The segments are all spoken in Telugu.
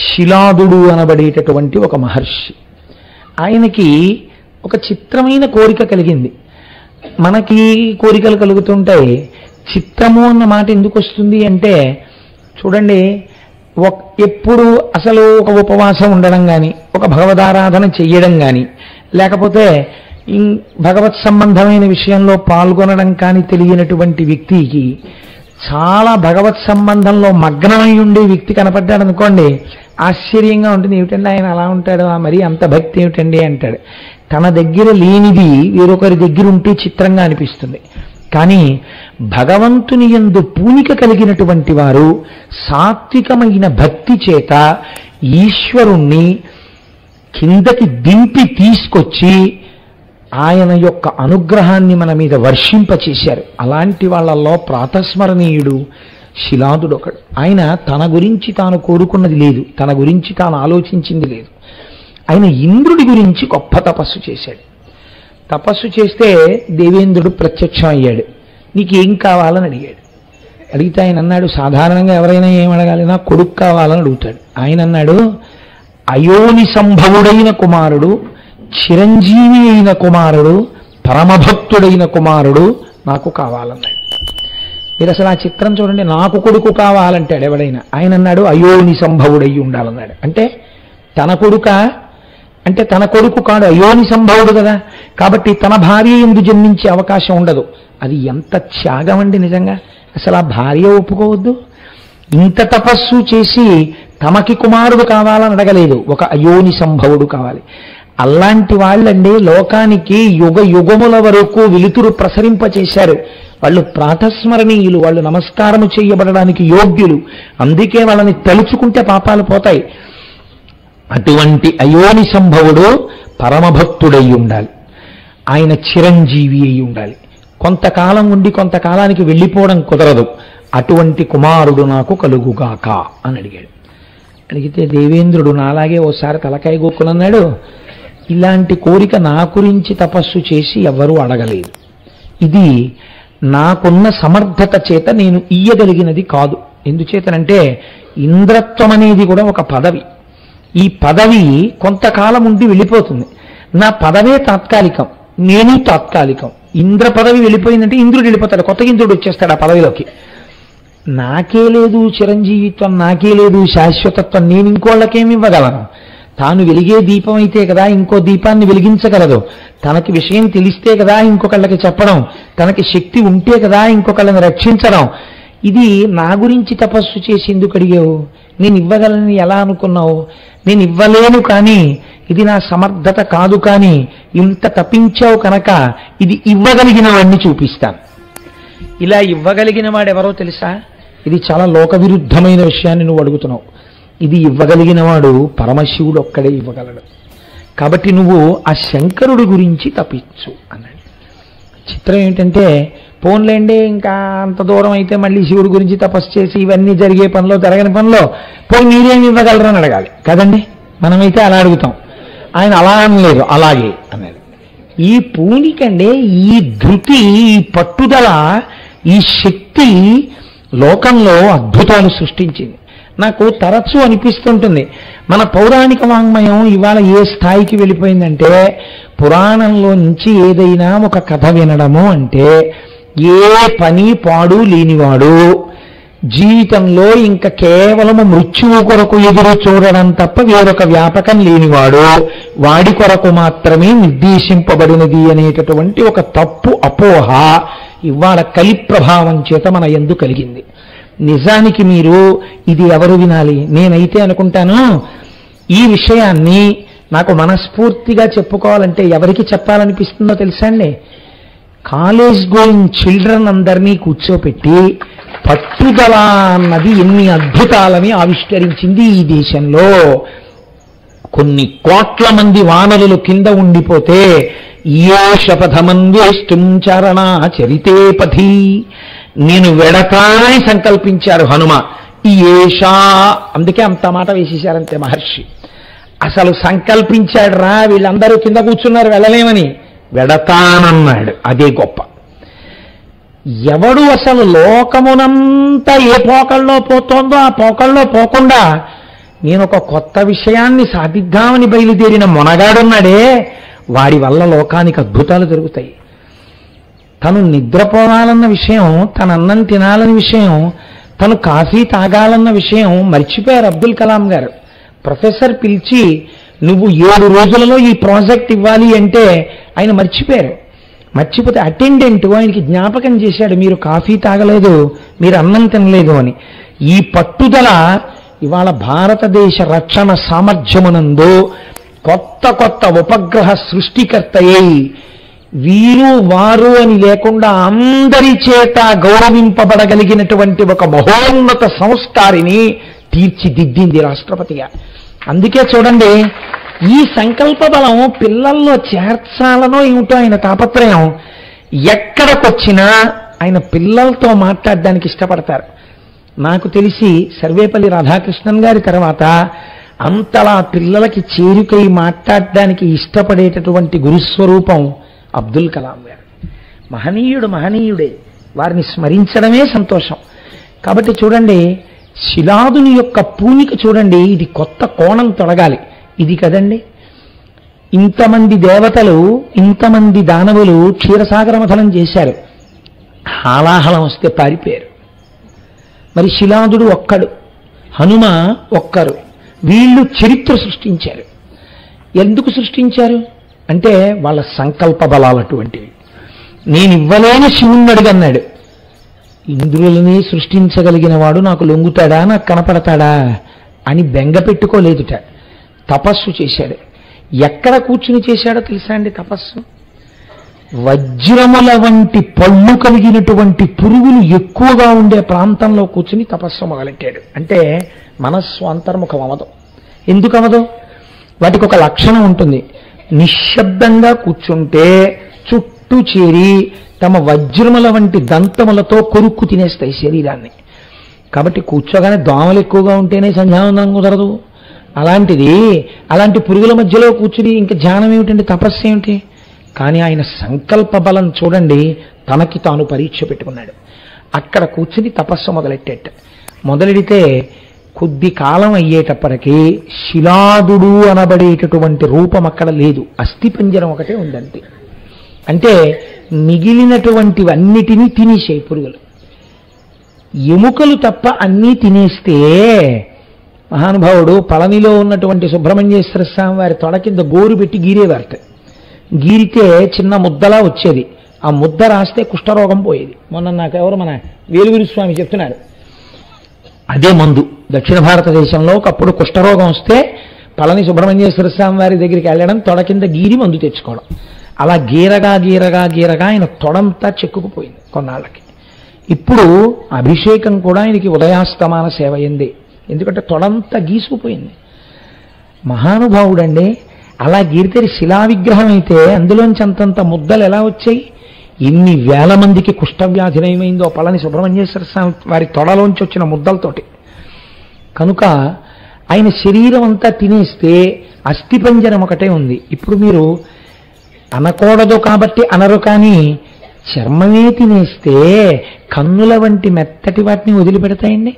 శిలాదుడు అనబడేటటువంటి ఒక మహర్షి. ఆయనకి ఒక చిత్రమైన కోరిక కలిగింది. మనకి కోరికలు కలుగుతుంటాయి. చిత్రము అన్న మాట ఎందుకు వస్తుంది అంటే, చూడండి, ఎప్పుడు అసలు ఒక ఉపవాసం ఉండడం కానీ, ఒక భగవదారాధన చెయ్యడం కానీ, లేకపోతే భగవత్ సంబంధమైన విషయంలో పాల్గొనడం కానీ తెలియనటువంటి వ్యక్తికి చాలా భగవత్ సంబంధంలో మగ్నమై ఉండే వ్యక్తి కనపడ్డాడు అనుకోండి, ఆశ్చర్యంగా ఉంటుంది. ఏమిటండి ఆయన అలా ఉంటాడు, మరి అంత భక్తి ఏమిటండి అంటాడు. తన దగ్గర లేనిది వేరొకరి దగ్గర ఉంటే చిత్రంగా అనిపిస్తుంది. కానీ భగవంతుని యందు పూనిక కలిగినటువంటి వారు సాత్వికమైన భక్తి చేత ఈశ్వరుణ్ణి కిందకి దింపి తీసుకొచ్చి ఆయన యొక్క అనుగ్రహాన్ని మన మీద వర్షింపచేశారు. అలాంటి వాళ్ళల్లో ప్రాతస్మరణీయుడు శిలాదుడు ఒకడు. ఆయన తన గురించి తాను కోరుకున్నది లేదు, తన గురించి తాను ఆలోచించింది లేదు. ఆయన ఇంద్రుడి గురించి గొప్ప తపస్సు చేశాడు. తపస్సు చేస్తే దేవేంద్రుడు ప్రత్యక్షం అయ్యాడు. నీకేం కావాలని అడిగాడు. అడిగితే ఆయన అన్నాడు, సాధారణంగా ఎవరైనా ఏం అడగాలి, నా కొడుకు కావాలని అడుగుతాడు. ఆయన అన్నాడు, అయోని సంభవుడైన కుమారుడు, చిరంజీవి అయిన కుమారుడు, పరమభక్తుడైన కుమారుడు నాకు కావాలన్నాడు. మీరు అసలు ఆ చిత్రం చూడండి. నాకు కొడుకు కావాలంటాడు ఎవడైనా. ఆయన అన్నాడు అయోని సంభవుడై ఉండాలన్నాడు. అంటే తన కొడుక అంటే తన కొడుకు కాడు, అయోని సంభవుడు కదా. కాబట్టి తన భార్య ఎందు జన్మించే అవకాశం ఉండదు. అది ఎంత త్యాగం అండి నిజంగా. అసలు ఆ భార్య ఒప్పుకోవద్దు. ఇంత తపస్సు చేసి తమకి కుమారుడు కావాలని అడగలేదు, ఒక అయోని సంభవుడు కావాలి. అలాంటి వాళ్ళండి లోకానికి యుగ యుగముల వరకు వెలుతురు ప్రసరింపచేశారు. వాళ్ళు ప్రాతస్మరణీయులు, వాళ్ళు నమస్కారము చేయబడడానికి యోగ్యులు. అందుకే వాళ్ళని తలుచుకుంటే పాపాలు పోతాయి. అటువంటి అయోని సంభవుడు పరమభక్తుడై ఉండాలి. ఆయన చిరంజీవి అయి ఉండాలి. కొంతకాలం ఉండి కొంతకాలానికి వెళ్ళిపోవడం కుదరదు. అటువంటి కుమారుడు నాకు కలుగుగాక అని అడిగాడు. అడిగితే దేవేంద్రుడు నాలాగే ఓసారి తలకాయ గోక్కులన్నాడు. ఇలాంటి కోరిక నా గురించి తపస్సు చేసి ఎవ్వరూ అడగలేదు. ఇది నాకున్న సమర్థత చేత నేను ఇయ్యగలిగినది కాదు. ఎందుచేతనంటే ఇంద్రత్వం అనేది కూడా ఒక పదవి. ఈ పదవి కొంతకాలం ఉండి వెళ్ళిపోతుంది. నా పదవే తాత్కాలికం, నేను తాత్కాలికం. ఇంద్ర పదవి వెళ్ళిపోయిందంటే ఇంద్రుడు వెళ్ళిపోతాడు, కొత్త ఇంద్రుడు వచ్చేస్తాడు ఆ పదవిలోకి. నాకే లేదు చిరంజీవిత్వం, నాకే లేదు శాశ్వతత్వం, నేను ఇంకోళ్ళకేమి ఇవ్వగలను? తాను వెలిగే దీపం అయితే కదా ఇంకో దీపాన్ని వెలిగించగలదు. తనకి విషయం తెలిస్తే కదా ఇంకొకళ్ళకి చెప్పడం, తనకి శక్తి ఉంటే కదా ఇంకొకళ్ళని రక్షించడం. ఇది నా గురించి తపస్సు చేసి ఎందుకు అడిగావు? నేను ఇవ్వగలని ఎలా అనుకున్నావు? నేను ఇవ్వలేను, కానీ ఇది నా సమర్థత కాదు. కానీ ఇంత తప్పించావు కనుక ఇది ఇవ్వగలిగిన వాడిని చూపిస్తాను. ఇలా ఇవ్వగలిగిన వాడెవరో తెలుసా? ఇది చాలా లోక విరుద్ధమైన విషయాన్ని నువ్వు అడుగుతున్నావు. ఇది ఇవ్వగలిగిన వాడు పరమశివుడు ఒక్కడే ఇవ్వగలడు. కాబట్టి నువ్వు ఆ శంకరుడి గురించి తప్పించు అన్నాడు. చిత్రం ఏంటంటే, పోన్లేండి ఇంకా అంత దూరం అయితే మళ్ళీ శివుడి గురించి తపస్సు చేసి ఇవన్నీ జరిగే పనిలో జరగని పనిలో పోయి మీరేమి ఇవ్వగలరు అని అడగాలి కదండి. మనమైతే అలా అడుగుతాం. ఆయన అలా అనలేదు, అలాగే అన్నాడు. ఈ పూనికండే, ఈ ధృతి, ఈ పట్టుదల, ఈ శక్తి లోకంలో అద్భుతాలు సృష్టించింది. నాకు తరచూ అనిపిస్తుంటుంది, మన పౌరాణిక వాంగ్మయం ఇవాళ ఏ స్థాయికి వెళ్ళిపోయిందంటే, పురాణంలో నుంచి ఏదైనా ఒక కథ వినడము అంటే ఏ పని పాడు లేనివాడు, జీవితంలో ఇంకా కేవలము మృత్యువు కొరకు ఎదురు చూడడం తప్ప వేరొక వ్యాపకం లేనివాడు, వాడి కొరకు మాత్రమే నిర్దేశింపబడినది అనేటటువంటి ఒక తప్పు అపోహ ఇవాళ కలి ప్రభావం చేత మన యందు కలిగింది. నిజానికి మీరు ఇది ఎవరు వినాలి? నేనైతే అనుకుంటాను, ఈ విషయాన్ని నాకు మనస్ఫూర్తిగా చెప్పుకోవాలంటే ఎవరికి చెప్పాలనిపిస్తుందో తెలుసా అండి? కాలేజ్ గోయింగ్ చిల్డ్రన్ అందరినీ కూర్చోపెట్టి పట్టుదల అన్నది ఎన్ని అద్భుతాలని ఆవిష్కరించింది ఈ దేశంలో. కొన్ని కోట్ల మంది వానరులు కింద ఉండిపోతే ఈయోషపథమన్వేష్టం చరణా చరితే పథి, నేను వెడతానని సంకల్పించారు హనుమ. ఈ ఏషా, అందుకే అంత మాట వేసేశారంతే మహర్షి. అసలు సంకల్పించాడు రా, వీళ్ళందరూ కింద కూర్చున్నారు వెళ్ళలేమని, వెడతానన్నాడు. అదే గొప్ప. ఎవడు అసలు లోకమునంతా ఏ పోకల్లో పోతోందో ఆ పోకల్లో పోకుండా నేను ఒక కొత్త విషయాన్ని సాధిద్దామని బయలుదేరిన మొనగాడున్నాడే, వాడి వల్ల లోకానికి అద్భుతాలు జరుగుతాయి. తను నిద్రపోవాలన్న విషయం, తన అన్నం తినాలన్న విషయం, తను కాఫీ తాగాలన్న విషయం మర్చిపోయారు అబ్దుల్ కలాం గారు. ప్రొఫెసర్ పిలిచి నువ్వు 7 రోజులలో ఈ ప్రాజెక్ట్ ఇవ్వాలి అంటే ఆయన మర్చిపోయారు. మర్చిపోతే అటెండెంట్ ఆయనకి జ్ఞాపకం చేశాడు, మీరు కాఫీ తాగలేదు, మీరు అన్నం తినలేదు అని. ఈ పట్టుదల ఇవాళ భారతదేశ రక్షణ సామర్థ్యమునందు కొత్త కొత్త ఉపగ్రహ సృష్టికర్తయ్యి వీరు వారు అని లేకుండా అందరి చేత గౌరవింపబడగలిగినటువంటి ఒక మహోన్నత సంస్కారిని తీర్చిదిద్దింది రాష్ట్రపతిగా. అందుకే చూడండి, ఈ సంకల్ప బలం పిల్లల్లో చేర్చాలనో ఏమిటో ఆయన తాపత్రయం. ఎక్కడికొచ్చినా ఆయన పిల్లలతో మాట్లాడడానికి ఇష్టపడతారు. నాకు తెలిసి సర్వేపల్లి రాధాకృష్ణన్ గారి తర్వాత అంతలా పిల్లలకి చేరుకై మాట్లాడడానికి ఇష్టపడేటటువంటి గురుస్వరూపం అబ్దుల్ కలాం గారు. మహనీయుడే, వారిని స్మరించడమే సంతోషం. కాబట్టి చూడండి, శిలాదుని యొక్క పూనిక చూడండి, ఇది కొత్త కోణం తొలగాలి. ఇది కదండి, ఇంతమంది దేవతలు, ఇంతమంది దానవులు క్షీరసాగర మథనం చేశారు, హాలాహలం వస్తే పారిపోయారు. మరి శిలాదుడు ఒక్కడు, హనుమ ఒక్కరు, వీళ్ళు చరిత్ర సృష్టించారు. ఎందుకు సృష్టించారు అంటే వాళ్ళ సంకల్ప బలాలు అటువంటివి. నేను ఇవ్వలేని శివుణ్ణి అడిగన్నాడు. ఇంద్రులని సృష్టించగలిగిన వాడు నాకు లొంగుతాడా, నాకు కనపడతాడా అని బెంగ పెట్టుకోలేదుట. తపస్సు చేశాడు. ఎక్కడ కూర్చుని చేశాడో తెలుసా అండి తపస్సు? వజ్రముల వంటి పళ్ళు కలిగినటువంటి పురుగులు ఎక్కువగా ఉండే ప్రాంతంలో కూర్చుని తపస్సు మొదలెట్టాడు. అంటే మనస్సు అంతర్ముఖం అవ్వదు. ఎందుకు అవ్వదు? వాటికి ఒక లక్షణం ఉంటుంది. నిశ్శబ్దంగా కూర్చుంటే చుట్టూ చేరి తమ వజ్రముల వంటి దంతములతో కొరుక్కు తినేస్తాయి శరీరాన్ని. కాబట్టి కూర్చోగానే దోమలు ఎక్కువగా ఉంటేనే సంధ్యావందనం కుదరదు. అలాంటి పురుగుల మధ్యలో కూర్చుని ఇంకా ధ్యానం ఏమిటండి, తపస్సు ఏమిటి? కానీ ఆయన సంకల్ప బలం చూడండి, తనకి తాను పరీక్ష పెట్టుకున్నాడు. అక్కడ కూర్చుని తపస్సు మొదలెడితే కొద్ది కాలం అయ్యేటప్పటికీ శిలాదుడు అనబడేటటువంటి రూపం అక్కడ లేదు, అస్థిపంజరం ఒకటే ఉందంతే. అంటే మిగిలినటువంటివన్నిటినీ తినేసాయి పురుగులు. ఎముకలు తప్ప అన్నీ తినేస్తే మహానుభావుడు పళనిలో ఉన్నటువంటి సుబ్రహ్మణ్యేశ్వర స్వామి వారి తొడ కింద గోరు పెట్టి గీరేవారట. గీరితే చిన్న ముద్దలా వచ్చేది. ఆ ముద్ద రాస్తే కుష్ఠరోగం పోయేది. మొన్న నాకెవరు మన వేలుగురి స్వామి చెప్తున్నారు, అదే మందు. దక్షిణ భారతదేశంలో ఒకప్పుడు కుష్ఠరోగం వస్తే పళని సుబ్రహ్మణ్యేశ్వర స్వామి వారి దగ్గరికి వెళ్ళడం, తొడ కింద గీరి మందు తెచ్చుకోవడం. అలా గీరగా ఆయన తొడంతా చెక్కుకుపోయింది కొన్నాళ్ళకి. ఇప్పుడు అభిషేకం కూడా ఆయనకి ఉదయాస్తమాన సేవ అయింది, ఎందుకంటే తొడంతా గీసుకుపోయింది. మహానుభావుడండి. అలా గీరితే శిలా విగ్రహం అయితే అందులోంచి అంతంత ముద్దలు ఎలా వచ్చాయి? ఎన్ని వేల మందికి కుష్ఠవ్యాధి నయమైందో పళని సుబ్రహ్మణ్యేశ్వర స్వామి వారి తొడలోంచి వచ్చిన ముద్దలతోటి. కనుక ఆయన శరీరం అంతా తినేస్తే అస్థిపంజరం ఒకటే ఉంది. ఇప్పుడు మీరు అనకూడదు కాబట్టి అనరు, కానీ చర్మమే తినేస్తే కన్నుల వంటి మెత్తటి వాటిని వదిలిపెడతాయండి.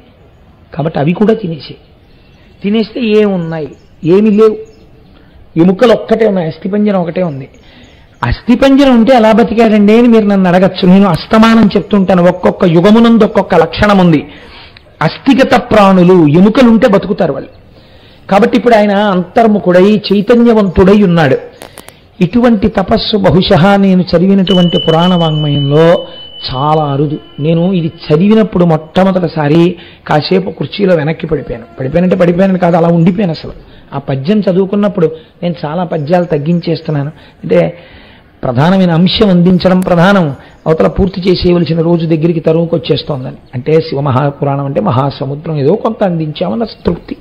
కాబట్టి అవి కూడా తినేస్తే ఏమున్నాయి? ఏమి లేవు. ఎముకలు ఒక్కటే ఉన్నాయి, అస్థిపంజరం ఒకటే ఉంది. అస్థిపంజరం ఉంటే ఎలా బతికాడండి అని మీరు నన్ను అడగచ్చు. నేను అస్తమానం చెప్తుంటాను, ఒక్కొక్క యుగమునందు ఒక్కొక్క లక్షణం ఉంది. అస్థిగత ప్రాణులు, ఎముకలుంటే బతుకుతారు వాళ్ళు. కాబట్టి ఇప్పుడు ఆయన అంతర్ముఖుడై చైతన్యవంతుడై ఉన్నాడు. ఇటువంటి తపస్సు బహుశः నేను చదివినటువంటి పురాణ వాంగ్మయంలో చాలా అరుదు. నేను ఇది చదివినప్పుడు మొట్టమొదటిసారి కాసేపు కుర్చీలో వెనక్కి పడిపోయానంటే కాదు, అలా ఉండిపోయాను. అసలు ఆ పద్యం చదువుకున్నప్పుడు నేను చాలా పద్యాలు తగ్గించేస్తున్నాను. అంటే ప్రధానమైన అంశం అందించడం ప్రధానం, అవతల పూర్తి చేసేయవలసిన రోజు దగ్గరికి తరువుకు వచ్చేస్తోందని. అంటే శివమహాపురాణం అంటే మహాసముద్రం, ఏదో కొంత అందించామన్న తృప్తి.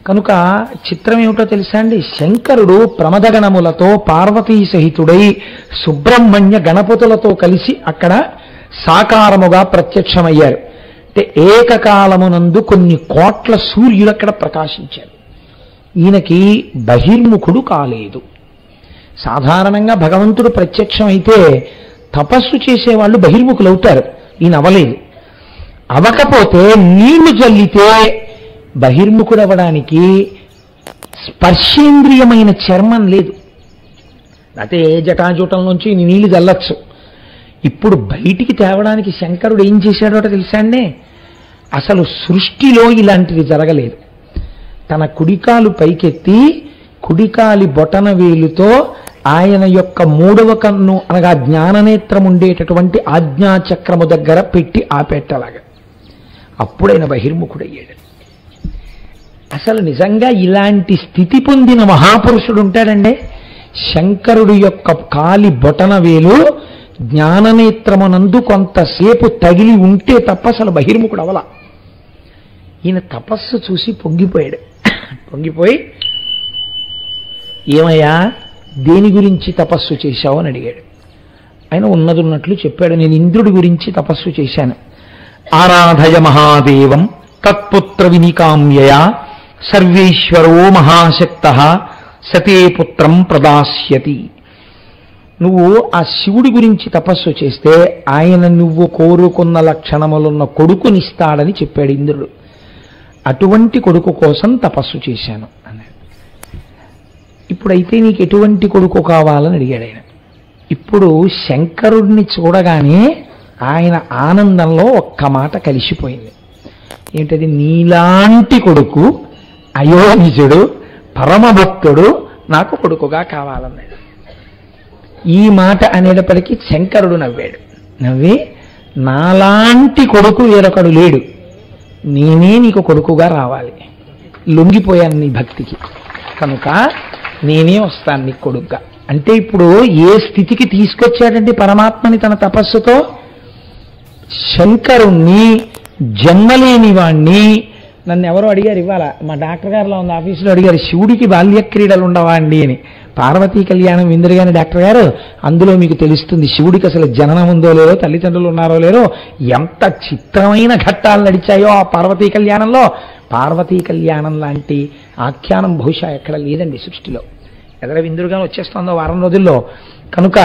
కనుక చిత్రం ఏమిటో తెలుసా అండి? శంకరుడు ప్రమదగణములతో పార్వతీ సహితుడై సుబ్రహ్మణ్య గణపతులతో కలిసి అక్కడ సాకారముగా ప్రత్యక్షమయ్యారు. అంటే ఏకకాలమునందు కొన్ని కోట్ల సూర్యులు అక్కడ ప్రకాశించారు. ఈయనకి బహిర్ముఖుడు కాలేదు. సాధారణంగా భగవంతుడు ప్రత్యక్షమైతే తపస్సు చేసేవాళ్ళు బహిర్ముఖులు అవుతారు. ఈయన అవలేదు. అవకపోతే నీళ్లు జల్లితే బహిర్ముఖుడవడానికి స్పర్శేంద్రియమైన చర్మం లేదు. అయితే జటాజూటం నుంచి నీళ్లు చల్లచ్చు. ఇప్పుడు బయటికి తేవడానికి శంకరుడు ఏం చేశాడో తెలుసా అండి? అసలు సృష్టిలో ఇలాంటిది జరగలేదు. తన కుడికాలు పైకెత్తి కుడికాలి బొటన వేలుతో ఆయన యొక్క మూడవ కన్ను అనగా జ్ఞాననేత్రం ఉండేటటువంటి ఆజ్ఞాచక్రము దగ్గర పెట్టి ఆపెట్టలాగా అప్పుడైన బహిర్ముఖుడయ్యాడు. అసలు నిజంగా ఇలాంటి స్థితి పొందిన మహాపురుషుడు ఉంటాడండి. శంకరుడి యొక్క కాలి బొటన వేలు జ్ఞాననేత్రమునందు కొంతసేపు తగిలి ఉంటే తప్ప అసలు బహిర్ముఖుడు అవలా. ఈయన తపస్సు చూసి పొంగిపోయాడు. పొంగిపోయి, ఏమయ్యా దేని గురించి తపస్సు చేశావు అని అడిగాడు. ఆయన ఉన్నదున్నట్లు చెప్పాడు, నేను ఇంద్రుడి గురించి తపస్సు చేశాను. ఆరాధయ మహాదేవం తత్పుత్ర వినికామ్యయా సర్వేశ్వరో మహాశక్తః సతే పుత్రం ప్రదాస్యతి. నువ్వు ఆ శివుడి గురించి తపస్సు చేస్తే ఆయన నువ్వు కోరుకున్న లక్షణములున్న కొడుకునిస్తాడని చెప్పాడు ఇంద్రుడు. అటువంటి కొడుకు కోసం తపస్సు చేశాను అన్నాడు. ఇప్పుడైతే నీకు ఎటువంటి కొడుకు కావాలని అడిగాడు ఆయన. ఇప్పుడు శంకరుడిని చూడగానే ఆయన ఆనందంలో ఒక్క మాట కలిసిపోయింది. ఏంటది? నీలాంటి కొడుకు, అయోనిజుడు, పరమభక్తుడు నాకు కొడుకుగా కావాలన్నాడు. ఈ మాట అనేటప్పటికీ శంకరుడు నవ్వాడు. నవ్వి, నాలాంటి కొడుకు వేరొకడు లేడు, నేనే నీకు కొడుకుగా రావాలి. లొంగిపోయాను నీ భక్తికి, కనుక నేనే వస్తాను నీకు కొడుకుగా. అంటే ఇప్పుడు ఏ స్థితికి తీసుకొచ్చాడంటే పరమాత్మని తన తపస్సుతో, శంకరుణ్ణి జన్మలేని వాణ్ణి. నన్ను ఎవరో అడిగారు ఇవాళ, మా డాక్టర్ గారిలో ఉంది ఆఫీసులో అడిగారు, శివుడికి బాల్య క్రీడలు ఉండవా అండి అని. పార్వతీ కళ్యాణం విందురు గాని డాక్టర్ గారు, అందులో మీకు తెలుస్తుంది శివుడికి అసలు జననం ఉందో లేదో, తల్లిదండ్రులు ఉన్నారో లేరో, ఎంత చిత్రమైన ఘట్టాలు నడిచాయో ఆ పార్వతీ కళ్యాణంలో. పార్వతీ కళ్యాణం లాంటి ఆఖ్యానం బహుశా ఎక్కడ లేదండి సృష్టిలో. ఎదర విందురుగానే వచ్చేస్తుందో వారం రోజుల్లో. కనుక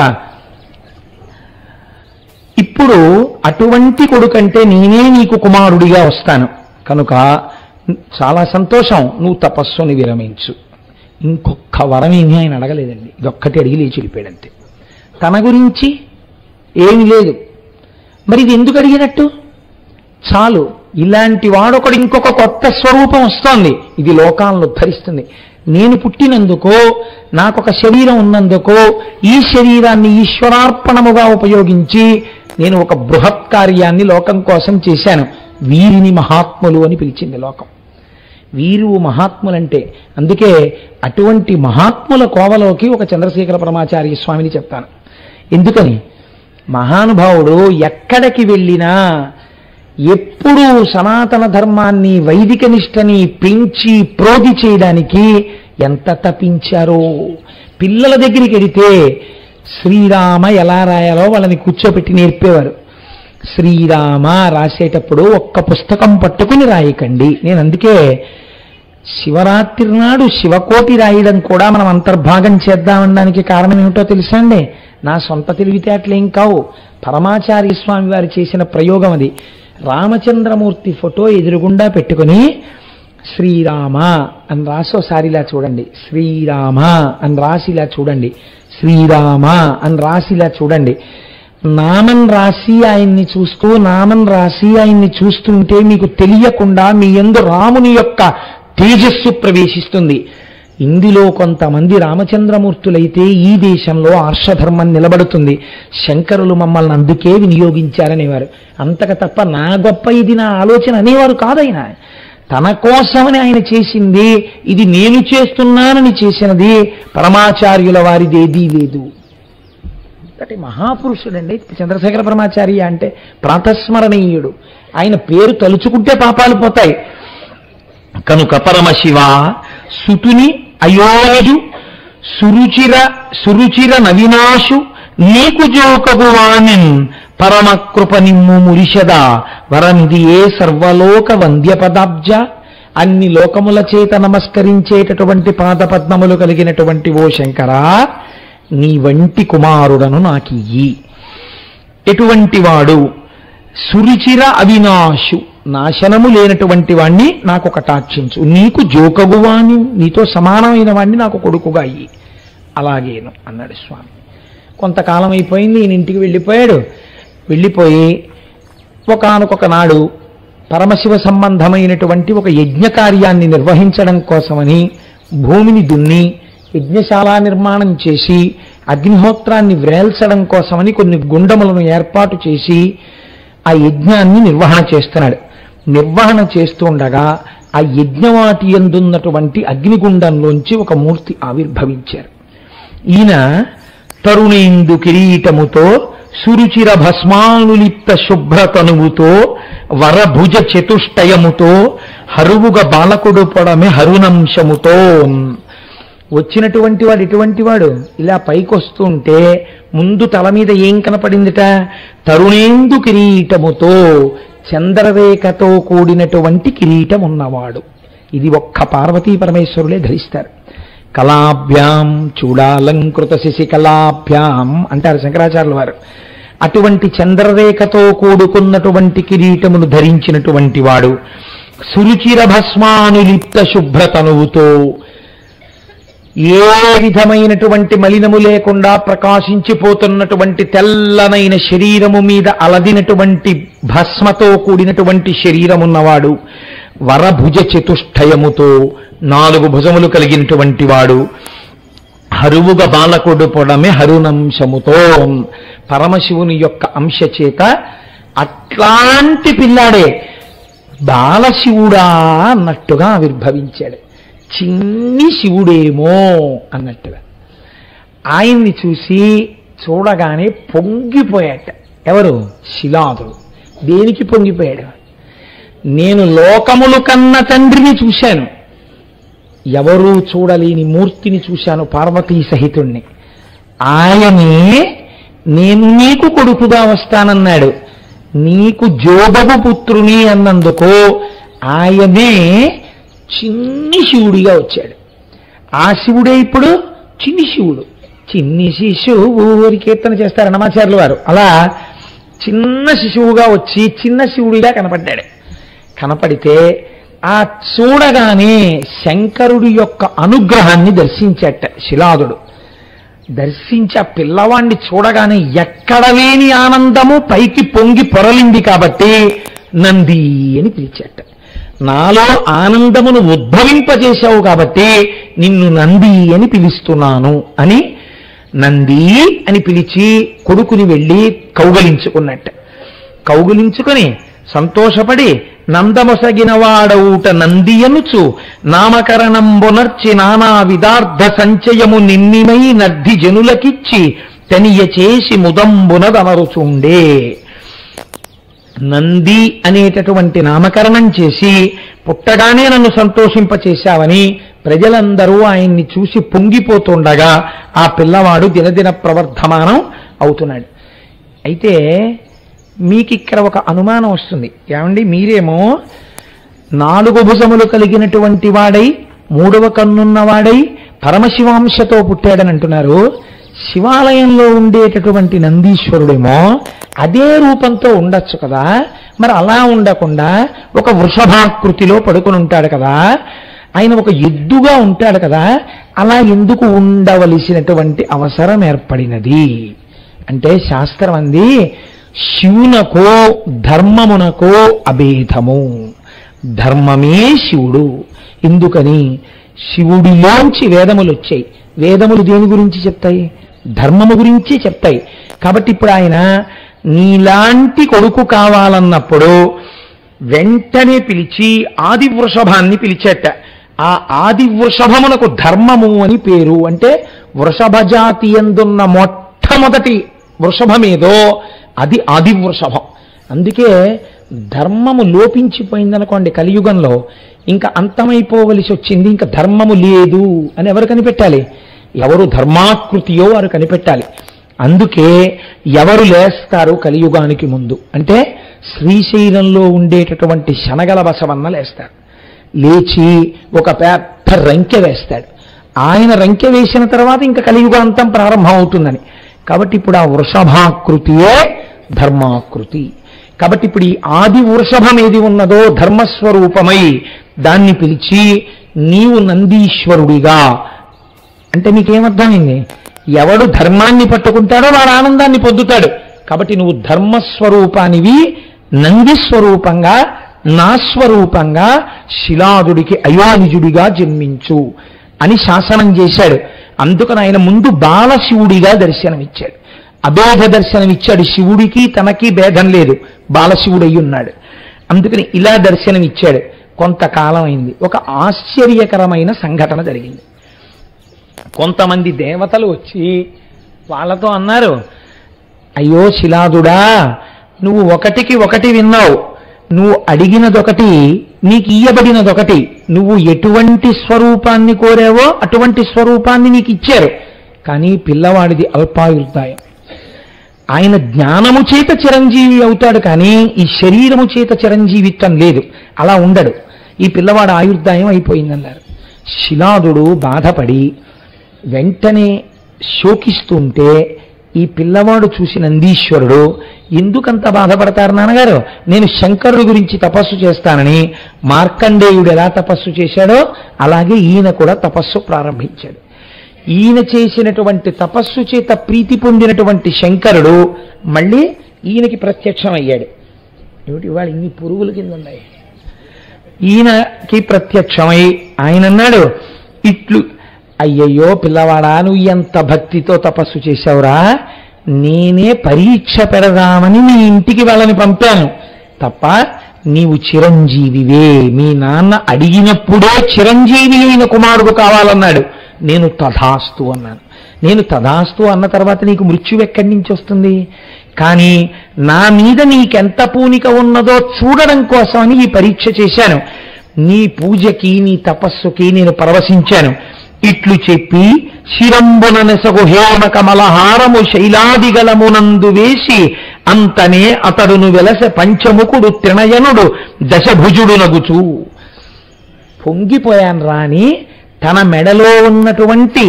ఇప్పుడు అటువంటి కొడుకంటే నేనే నీకు కుమారుడిగా వస్తాను, కనుక చాలా సంతోషం, నువ్వు తపస్సుని విరమించు. ఇంకొక వరం ఏమీ ఆయన అడగలేదండి, ఇదొక్కటి అడిగి లేచి వెళ్ళిపోయాడంతే. తన గురించి ఏమీ లేదు. మరి ఇది ఎందుకు అడిగినట్టు? చాలు, ఇలాంటి వాడొకడు ఇంకొక కొత్త స్వరూపం వస్తోంది, ఇది లోకాలను ఉద్ధరిస్తుంది. నేను పుట్టినందుకో, నాకొక శరీరం ఉన్నందుకో, ఈ శరీరాన్ని ఈశ్వరార్పణముగా ఉపయోగించి నేను ఒక బృహత్ కార్యాన్ని లోకం కోసం చేశాను. వీరిని మహాత్ములు అని పిలిచింది లోకం. వీరు మహాత్ములంటే అందుకే అటువంటి మహాత్ముల కోవలోకి ఒక చంద్రశేఖర పరమాచార్య స్వామిని చెప్తాను. ఎందుకని? మహానుభావుడు ఎక్కడికి వెళ్ళినా ఎప్పుడూ సనాతన ధర్మాన్ని, వైదిక నిష్టని పెంచి ప్రోధి చేయడానికి ఎంత తపించారో. పిల్లల దగ్గరికి వెడితే శ్రీరామ ఎలా రాయాలో వాళ్ళని కూర్చోబెట్టి నేర్పేవారు. శ్రీరామ రాసేటప్పుడు ఒక్క పుస్తకం పట్టుకుని రాయకండి. నేను అందుకే శివరాత్రి నాడు శివకోటి రాయడం కూడా మనం అంతర్భాగం చేద్దామనడానికి కారణం ఏమిటో తెలుసా అండి? నా సొంత తెలివితేటలేం కావు, పరమాచార్య స్వామి వారు చేసిన ప్రయోగం అది. రామచంద్రమూర్తి ఫోటో ఎదురుగుండా పెట్టుకుని శ్రీరామ అని రాసోసారి ఇలా చూడండి, శ్రీరామ అని రాసిలా చూడండి, శ్రీరామ అని రాసిలా చూడండి. నామం రాసి ఆయన్ని చూస్తూ, నామం రాసి ఆయన్ని చూస్తుంటే మీకు తెలియకుండా మీ యందు రాముని యొక్క తేజస్సు ప్రవేశిస్తుంది. ఇందులో కొంతమంది రామచంద్రమూర్తులైతే ఈ దేశంలో ఆర్షధర్మం నిలబడుతుంది. శంకరులు మమ్మల్ని అందుకే వినియోగించారనేవారు. అంతక తప్ప నా గొప్ప ఇది నా ఆలోచన అనేవారు కాదైనా. తన కోసమని ఆయన చేసింది, ఇది నేను చేస్తున్నానని చేసినది, పరమాచార్యుల వారిదేదీ లేదు. అంటే మహాపురుషుడండి చంద్రశేఖర పరమాచార్య అంటే, ప్రాతస్మరణీయుడు. ఆయన పేరు తలుచుకుంటే పాపాలు పోతాయి. కనుక పరమశివ సుతుని అయోనిజు సురుచిర నవినాశు నీకు జోకగువానిన్ పరమకృప నిమ్ము మురిషద వరమిది ఏ సర్వలోక వంద్యపదాబ్జ. అన్ని లోకముల చేత నమస్కరించేటటువంటి పాదపద్మములు కలిగినటువంటి ఓ శంకరా, నీ వంటి కుమారుడను నాకియ్యి. ఎటువంటి వాడు? సురుచిర అవినాశు, నాశనము లేనటువంటి వాణ్ణి నాకు కటాక్షించు, నీకు జోకగువాని నీతో సమానమైన వాణ్ణి నాకు కొడుకుగా అయ్యి. అలాగేను అన్నాడు స్వామి. కొంతకాలం అయిపోయింది, ఈయన ఇంటికి వెళ్ళిపోయాడు. వెళ్ళిపోయి ఒకానొక నాడు పరమశివ సంబంధమైనటువంటి ఒక యజ్ఞ కార్యాన్ని నిర్వహించడం కోసమని భూమిని దున్ని యజ్ఞశాల నిర్మాణం చేసి అగ్నిహోత్రాన్ని వ్రేల్చడం కోసమని కొన్ని గుండములను ఏర్పాటు చేసి ఆ యజ్ఞాన్ని నిర్వహణ చేస్తున్నాడు. నిర్వహణ చేస్తుండగా ఆ యజ్ఞవాటి యందున్నటువంటి అగ్నిగుండంలోంచి ఒక మూర్తి ఆవిర్భవించారు. ఈయన తరుణేందు కిరీటముతో సురుచిర భస్మానులిప్త శుభ్రతనువుతో వరభుజ చతుష్టయముతో హరువుగ బాలకుడు పొడమె హరునంశముతో. వచ్చినటువంటి వాడు ఎటువంటి వాడు? ఇలా పైకొస్తుంటే ముందు తల మీద ఏం కనపడిందిట? తరుణేందు కిరీటముతో, చంద్రరేఖతో కూడినటువంటి కిరీటం ఉన్నవాడు. ఇది ఒక్క పార్వతీ పరమేశ్వరులే ధరిస్తారు. కళాభ్యాం చూడాలంకృత శశికళాభ్యాం అంటారు శంకరాచార్యుల వారు. అటువంటి చంద్రరేఖతో కూడుకున్నటువంటి కిరీటమును ధరించినటువంటి వాడు, సురుచిర భస్మానులిప్త శుభ్రతనువుతో, ఏ విధమైనటువంటి మలినము లేకుండా ప్రకాశించిపోతున్నటువంటి తెల్లనైన శరీరము మీద అలదినటువంటి భస్మతో కూడినటువంటి శరీరమున్నవాడు, వరభుజ చతుష్టయముతో 4 భుజములు కలిగినటువంటి వాడు, హరువుగ బాలకుడు పొడమే హరునంశముతో, పరమశివుని యొక్క అంశ చేత అట్లాంటి పిల్లాడే బాలశివుడా అన్నట్టుగా ఆవిర్భవించాడు. చిన్ని శివుడేమో అన్నట్టుగా ఆయన్ని చూడగానే పొంగిపోయాట. ఎవరు? శిలాదుడు. దేనికి పొంగిపోయాడు? నేను లోకములు కన్న తండ్రిని చూశాను, ఎవరూ చూడలేని మూర్తిని చూశాను, పార్వతీ సహితుణ్ణి. ఆయనే నేను నీకు కొడుకుగా వస్తానన్నాడు. నీకు జోబగు పుత్రుని అన్నందుకు ఆయనే చిన్ని శివుడిగా వచ్చాడు. ఆ శివుడే ఇప్పుడు చిన్ని శివుడు. చిన్ని శిశువు ఊరి కీర్తన చేస్తారు అన్నమాచార్యుల వారు. అలా చిన్న శిశువుగా వచ్చి చిన్న శివుడిగా కనపడ్డాడు. కనపడితే ఆ చూడగానే శంకరుడి యొక్క అనుగ్రహాన్ని దర్శించట శిలాదుడు. దర్శించి ఆ పిల్లవాణ్ణి చూడగానే ఎక్కడ లేని ఆనందము పైకి పొంగి పొరలింది కాబట్టి నంది అని పిలిచాట. నాలో ఆనందమును ఉద్భవింపజేశావు కాబట్టి నిన్ను నంది అని పిలుస్తున్నాను అని నంది అని పిలిచి కొడుకుని వెళ్ళి కౌగలించుకున్నట్ట. కౌగులించుకొని సంతోషపడి నందమొసగిన వాడవుట నంది అనుచు నామకరణంబునర్చి నానా విదార్థ సంచయము నిన్నిమై నర్ధి జనులకిచ్చి తనియ చేసి ముదంబునదమరుచుండే. నంది అనేటటువంటి నామకరణం చేసి పుట్టగానే నన్ను సంతోషింపచేశావని ప్రజలందరూ ఆయన్ని చూసి పొంగిపోతుండగా ఆ పిల్లవాడు దినదిన ప్రవర్ధమానం అవుతున్నాడు. అయితే మీకిక్కడ ఒక అనుమానం వస్తుంది. ఏమండి, మీరేమో 4 భుజములు కలిగినటువంటి వాడై 3వ కన్నున్నవాడై పరమశివాంశతో పుట్టాడని అంటున్నారు. శివాలయంలో ఉండేటటువంటి నందీశ్వరుడేమో అదే రూపంతో ఉండొచ్చు కదా, మరి అలా ఉండకుండా ఒక వృషభాకృతిలో పడుకుని ఉంటాడు కదా, ఆయన ఒక ఎద్దుగా ఉంటాడు కదా, అలా ఎందుకు ఉండవలసినటువంటి అవసరం ఏర్పడినది అంటే శాస్త్రం అంది శివునకో ధర్మమునకో అభేదము, ధర్మమే శివుడు. ఎందుకని? శివుడిలోంచి వేదములు వచ్చాయి. వేదములు దేని గురించి చెప్తాయి? ధర్మము గురించి చెప్తాయి. కాబట్టి ఇప్పుడు ఆయన నీలాంటి కొడుకు కావాలన్నప్పుడు వెంటనే పిలిచి ఆది వృషభాన్ని పిలిచేట. ఆ ఆది వృషభమునకు ధర్మము అని పేరు. అంటే వృషభ జాతి యందున్న మొట్టమొదటి వృషభమేదో అది ఆది వృషభం. అందుకే ధర్మము లోపించిపోయిందనుకోండి కలియుగంలో, ఇంకా అంతమైపోవలసి వచ్చింది, ఇంకా ధర్మము లేదు అని ఎవరు కనిపెట్టాలి? ఎవరు ధర్మాకృతియో వారు కనిపెట్టాలి. అందుకే ఎవరు లేస్తారు కలియుగానికి ముందు అంటే శ్రీశైలంలో ఉండేటటువంటి శనగల బసవన్న లేస్తారు. లేచి ఒక పెద్ద రంకె వేస్తాడు. ఆయన రంకె వేసిన తర్వాత ఇంకా కలియుగాంతం ప్రారంభం అవుతుందని. కాబట్టి ఇప్పుడు ఆ వృషభాకృతియే ధర్మాకృతి. కాబట్టి ఇప్పుడు ఈ ఆది వృషభం ఏది ఉన్నదో ధర్మస్వరూపమై దాన్ని పిలిచి నీవు నందీశ్వరుడిగా అంటే మీకేమర్థమైంది? ఎవడు ధర్మాన్ని పట్టుకుంటాడో వాడు ఆనందాన్ని పొందుతాడు. కాబట్టి నువ్వు ధర్మస్వరూపానివి, నందిస్వరూపంగా నా స్వరూపంగా శిలాదుడికి అయోనిజుడిగా జన్మించు అని శాసనం చేశాడు. అందుకని ఆయన ముందు బాలశివుడిగా దర్శనమిచ్చాడు, అభేద దర్శనమిచ్చాడు. శివుడికి తనకి భేదం లేదు, బాలశివుడై ఉన్నాడు. అందుకని ఇలా దర్శనమిచ్చాడు. కొంతకాలం అయింది, ఒక ఆశ్చర్యకరమైన సంఘటన జరిగింది. కొంతమంది దేవతలు వచ్చి వాళ్ళతో అన్నారు, అయ్యో శిలాదుడా, నువ్వు ఒకటికి ఒకటి విన్నావు, నువ్వు అడిగినదొకటి నీకు ఇయ్యబడినదొకటి, నువ్వు ఎటువంటి స్వరూపాన్ని కోరావో అటువంటి స్వరూపాన్ని నీకు ఇచ్చారు. కానీ పిల్లవాడిది అల్పాయుర్దాయం. ఆయన జ్ఞానము చేత చిరంజీవి అవుతాడు, కానీ ఈ శరీరము చేత చిరంజీవిత్వం లేదు, అలా ఉండడు. ఈ పిల్లవాడు ఆయుర్దాయం అయిపోయిందన్నారు. శిలాదుడు బాధపడి వెంటనే శోకిస్తుంటే ఈ పిల్లవాడు చూసి నందీశ్వరుడు, ఎందుకంత బాధపడతారు నాన్నగారు, నేను శంకరుడి గురించి తపస్సు చేస్తానని మార్కండేయుడు ఎలా తపస్సు చేశాడో అలాగే ఈయన కూడా తపస్సు ప్రారంభించాడు. ఈయన చేసినటువంటి తపస్సు చేత ప్రీతి పొందినటువంటి శంకరుడు మళ్ళీ ఈయనకి ప్రత్యక్షమయ్యాడు. ఏమిటి ఇవాళ ఇన్ని పురుగుల కింద ఉన్నాయి? ఈయనకి ప్రత్యక్షమై ఆయన అన్నాడు, ఇట్లు అయ్యయ్యో పిల్లవాడా, నువ్వు ఎంత భక్తితో తపస్సు చేశావురా, నేనే పరీక్ష పెడదామని నీ ఇంటికి వాళ్ళని పంపాను తప్ప నీవు చిరంజీవివే, మీ నాన్న అడిగినప్పుడే చిరంజీవి అయిన కుమారుడు కావాలన్నాడు. నేను తథాస్తు అన్నాను. నేను తథాస్తు అన్న తర్వాత నీకు మృత్యువు ఎక్కడి నుంచి వస్తుంది? కానీ నా మీద నీకెంత పూనిక ఉన్నదో చూడడం కోసమని ఈ పరీక్ష చేశాను. నీ పూజకి నీ తపస్సుకి నేను పరవశించాను. ఇట్లు చెప్పి శిరంబున నెసగు హేమ కమలహారము శైలాదిగలమునందు వేసి అంతనే అతడును వెలస పంచముకుడు త్రినయనుడు దశభుజుడు నగుచు. పొంగిపోయాను రాని తన మెడలో ఉన్నటువంటి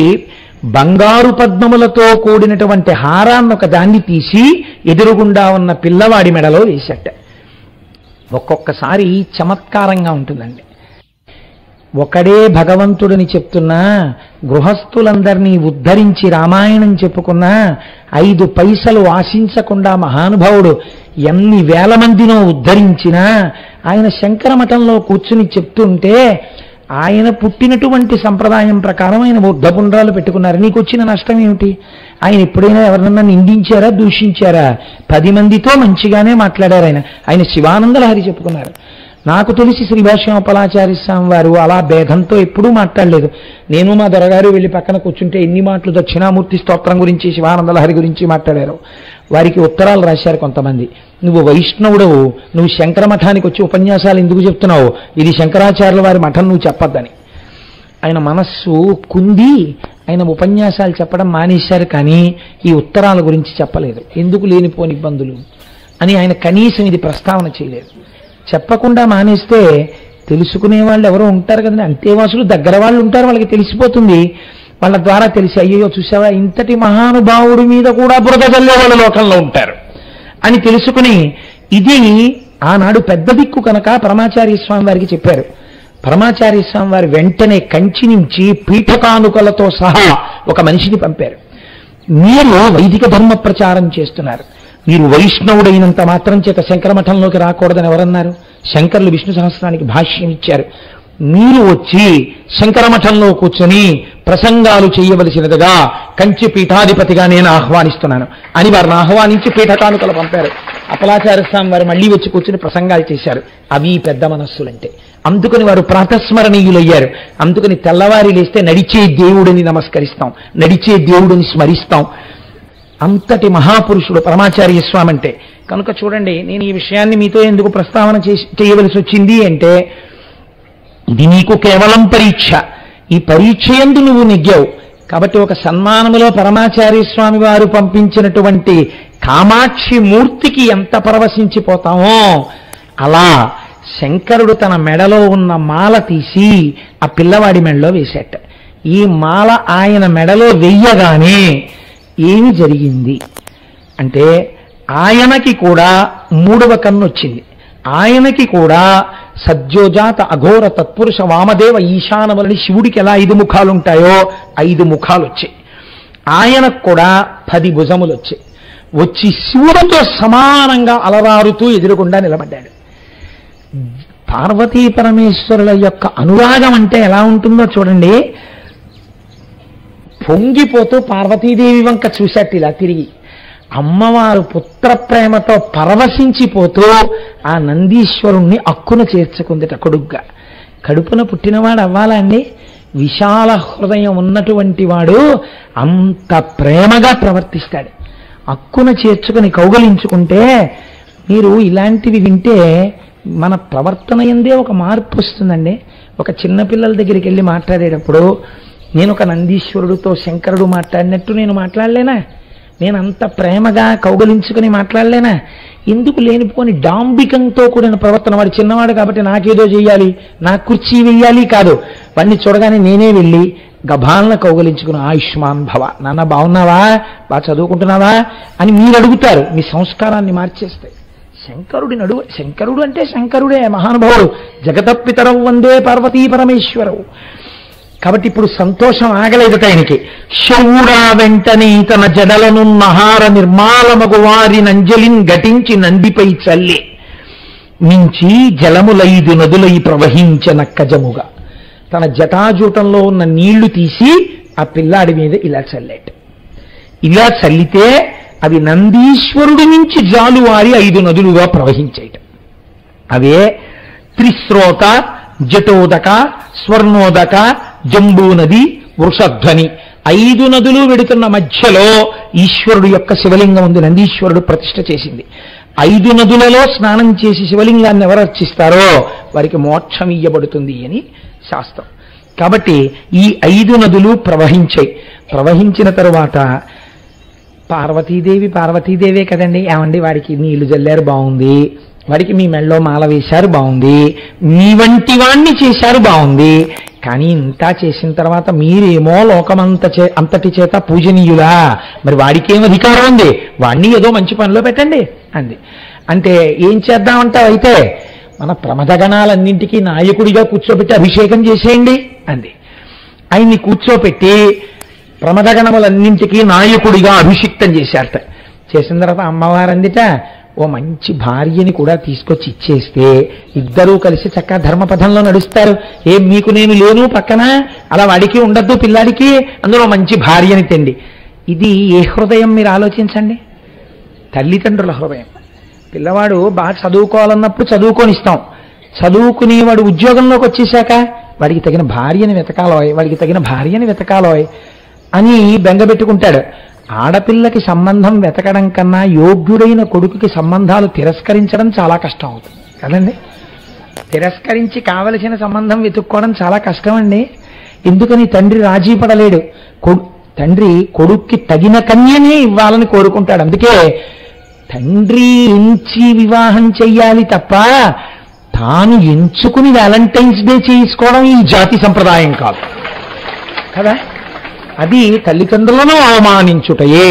బంగారు పద్మములతో కూడినటువంటి హారాన్ని ఒక దాన్ని తీసి ఎదురుగుండా ఉన్న పిల్లవాడి మెడలో వేసట. ఒక్కొక్కసారి చమత్కారంగా ఉంటుందండి. ఒకడే భగవంతుడిని చెప్తున్నా, గృహస్థులందరినీ ఉద్ధరించి రామాయణం చెప్పుకున్నా, 5 పైసలు ఆశించకుండా మహానుభావుడు ఎన్ని వేల మందినో ఉద్ధరించినా ఆయన శంకర మఠంలో కూర్చుని చెప్తుంటే ఆయన పుట్టినటువంటి సంప్రదాయం ప్రకారం ఆయన బుద్ధపుండ్రాలు పెట్టుకున్నారు. నీకు వచ్చిన నష్టం ఏమిటి? ఆయన ఎప్పుడైనా ఎవరన్నా నిందించారా, దూషించారా? 10 మందితో మంచిగానే మాట్లాడారు. ఆయన శివానంద లహరి చెప్పుకున్నారు. నాకు తెలిసి శ్రీభాష్యోపలాచార్య స్వామి వారు అలా భేదంతో ఎప్పుడూ మాట్లాడలేదు. నేను మా దొరగారు వెళ్ళి పక్కన కూర్చుంటే ఎన్ని మాటలు దక్షిణామూర్తి స్తోత్రం గురించి, శివానంద లహరి గురించి మాట్లాడారు. వారికి ఉత్తరాలు రాశారు కొంతమంది, నువ్వు వైష్ణవుడవు, నువ్వు శంకర మఠానికి వచ్చి ఉపన్యాసాలు ఎందుకు చెప్తున్నావు, ఇది శంకరాచార్యుల వారి మఠం, నువ్వు చెప్పొద్దని. ఆయన మనస్సు కుంది ఆయన ఉపన్యాసాలు చెప్పడం మానేశారు, కానీ ఈ ఉత్తరాల గురించి చెప్పలేదు. ఎందుకు లేనిపోని ఇబ్బందులు అని ఆయన కనీసం ఇది ప్రస్తావన చేయలేదు. చెప్పకుండా మానేస్తే తెలుసుకునే వాళ్ళు ఎవరో ఉంటారు కదండి, అంతేవాసులు దగ్గర వాళ్ళు ఉంటారు, వాళ్ళకి తెలిసిపోతుంది. వాళ్ళ ద్వారా తెలిసి అయ్యో చూసావా ఇంతటి మహానుభావుడి మీద కూడా బురద చల్లే వాళ్ళ లోకంలో ఉంటారు అని తెలుసుకుని, ఇది ఆనాడు పెద్ద దిక్కు కనుక పరమాచార్య స్వామి వారికి చెప్పారు. పరమాచార్య స్వామి వారు వెంటనే కంచి నుంచి పీఠకానుకలతో సహా ఒక మనిషిని పంపారు. మీరు వైదిక ధర్మ ప్రచారం చేస్తున్నారు, మీరు వైష్ణవుడైనంత మాత్రం చేత శంకర మఠంలోకి రాకూడదని ఎవరన్నారు? శంకరులు విష్ణు సహస్రానికి భాష్యం ఇచ్చారు. మీరు వచ్చి శంకర మఠంలో కూర్చొని ప్రసంగాలు చేయవలసినదిగా కంచి పీఠాధిపతిగా నేను ఆహ్వానిస్తున్నాను అని వారిని ఆహ్వానించి పీఠకానుకలు పంపారు. అప్పలాచార్య స్వామి వారు మళ్ళీ వచ్చి కూర్చుని ప్రసంగాలు చేశారు. అవి పెద్ద మనస్సులంటే. అందుకని వారు ప్రాతస్మరణీయులయ్యారు. అందుకని తెల్లవారి లేస్తే నడిచే దేవుడిని నమస్కరిస్తాం, నడిచే దేవుడిని స్మరిస్తాం. అంతటి మహాపురుషుడు పరమాచార్య స్వామి అంటే. కనుక చూడండి, నేను ఈ విషయాన్ని మీతో ఎందుకు ప్రస్తావన చేయవలసి వచ్చింది అంటే, ఇది నీకు కేవలం పరీక్ష. ఈ పరీక్ష యందు నువ్వు నెగ్గావు కాబట్టి ఒక సన్మానములో పరమాచార్య స్వామి వారు పంపించినటువంటి కామాక్షి మూర్తికి ఎంత పరవశించిపోతామో అలా శంకరుడు తన మెడలో ఉన్న మాల తీసి ఆ పిల్లవాడి మెడలో వేశాట. ఈ మాల ఆయన మెడలో వెయ్యగానే ఏమి జరిగింది అంటే, ఆయనకి కూడా మూడవ కన్ను వచ్చింది. ఆయనకి కూడా సద్యోజాత అఘోర తత్పురుష వామదేవ ఈశానవలని శివుడికి ఎలా 5 ముఖాలు ఉంటాయో 5 ముఖాలు వచ్చాయి. ఆయనకు కూడా 10 భుజములు వచ్చాయి. వచ్చి శివుడితో సమానంగా అలరారుతూ ఎదురుగుండా నిలబడ్డాడు. పార్వతీ పరమేశ్వరుల యొక్క అనురాగం అంటే ఎలా ఉంటుందో చూడండి. పొంగిపోతూ పార్వతీదేవి వంక చూశాట్ ఇలా తిరిగి. అమ్మవారు పుత్ర ప్రేమతో పరవశించిపోతూ ఆ నందీశ్వరుణ్ణి అక్కున చేర్చుకుందిట కొడుగ్గా. కడుపున పుట్టినవాడు అవ్వాలా అండి? విశాల హృదయం ఉన్నటువంటి వాడు అంత ప్రేమగా ప్రవర్తిస్తాడు. అక్కున చేర్చుకుని కౌగలించుకుంటే మీరు ఇలాంటివి వింటే మన ప్రవర్తన ఎందే ఒక మార్పు వస్తుందండి. ఒక చిన్నపిల్లల దగ్గరికి వెళ్ళి మాట్లాడేటప్పుడు నేను ఒక నందీశ్వరుడితో శంకరుడు మాట్లాడినట్టు నేను మాట్లాడలేనా? నేను అంత ప్రేమగా కౌగలించుకుని మాట్లాడలేనా? ఎందుకు లేనిపోని డాంబికంతో కూడిన ప్రవర్తన. వాడు చిన్నవాడు కాబట్టి నాకేదో చెయ్యాలి, నా కుర్చీ వెయ్యాలి కాదు. వాడిని చూడగానే నేనే వెళ్ళి గభాలను కౌగలించుకుని ఆయుష్మాన్ భవ, నాన్న బాగున్నావా, బాగా చదువుకుంటున్నావా అని మీరు అడుగుతారు. మీ సంస్కారాన్ని మార్చేస్తాయి. శంకరుడు అంటే శంకరుడే, మహానుభావుడు. జగతపితరవు వందే పార్వతీ పరమేశ్వరవు. కాబట్టి ఇప్పుడు సంతోషం ఆగలేదట ఆయనకి. శౌరా వెంటనే తన జడలను నహార నిర్మాలమగు వారి నంజలిన్ ఘటించి నందిపై చల్లి మించి జలములైదు నదులై ప్రవహించనక్కజముగా తన జటాజూటంలో ఉన్న నీళ్లు తీసి ఆ పిల్లాడి మీద ఇలా చల్లేట. ఇలా చల్లితే అవి నందీశ్వరుడి నుంచి జాలువారి 5 నదులుగా ప్రవహించేట. అవే త్రిశ్రోత, జటోదక, స్వర్ణోదక, జంబూ నది, వృషధ్వని 5 నదులు వెడుతున్న మధ్యలో ఈశ్వరుడు యొక్క శివలింగం ఉంది. నందీశ్వరుడు ప్రతిష్ఠ చేసింది. 5 నదులలో స్నానం చేసి శివలింగాన్ని ఎవరు అర్చిస్తారో వారికి మోక్షం ఇయ్యబడుతుంది అని శాస్త్రం. కాబట్టి ఈ 5 నదులు ప్రవహించాయి. ప్రవహించిన తరువాత పార్వతీదేవే కదండి, ఏమండి వాడికి నీళ్లు జల్లారు బాగుంది, వాడికి మీ మెళ్ళలో మాల వేశారు బాగుంది, మీ వంటి వాణ్ణి చేశారు బాగుంది, కానీ ఇంత చేసిన తర్వాత మీరేమో అంతటి చేత పూజనీయులా, మరి వాడికేం అధికారం ఉంది, వాణ్ణి ఏదో మంచి పనిలో పెట్టండి అంది. అంటే ఏం చేద్దామంటావు, అయితే మన ప్రమదగణాలన్నింటికీ నాయకుడిగా కూర్చోబెట్టి అభిషేకం చేసేయండి అంది. ఆయన్ని కూర్చోపెట్టి ప్రమదగణములన్నింటికీ నాయకుడిగా అభిషిక్తం చేశారట. చేసిన తర్వాత అమ్మవారు అందిట, ఓ మంచి భార్యని కూడా తీసుకొచ్చి ఇచ్చేస్తే ఇద్దరూ కలిసి చక్కగా ధర్మపథంలో నడుస్తారు. ఏం మీకు నేను లేను పక్కన, అలా వాడికి ఉండద్దు పిల్లాడికి, అందులో మంచి భార్యని తెండి. ఇది ఏ హృదయం మీరు ఆలోచించండి. తల్లిదండ్రుల హృదయం. పిల్లవాడు బాగా చదువుకోవాలన్నప్పుడు చదువుకొనిస్తాం. చదువుకునేవాడు ఉద్యోగంలోకి వచ్చేశాక వాడికి తగిన భార్యని వెతకాలోయ్ అని బెంగబెట్టుకుంటాడు. ఆడపిల్లకి సంబంధం వెతకడం కన్నా యోగ్యుడైన కొడుకుకి సంబంధాలు తిరస్కరించడం చాలా కష్టం అవుతుంది కదండి. తిరస్కరించి కావలసిన సంబంధం వెతుక్కోవడం చాలా కష్టం అండి. ఎందుకని తండ్రి రాజీ పడలేడు. తండ్రి కొడుక్కి తగిన కన్యనే ఇవ్వాలని కోరుకుంటాడు. అందుకే తండ్రి ఎంచి వివాహం చెయ్యాలి తప్ప తాను ఎంచుకుని వ్యాలంటైన్స్ డే చేసుకోవడం ఈ జాతి సంప్రదాయం కాదు కదా. అది తల్లిదండ్రులను అవమానించుటయే.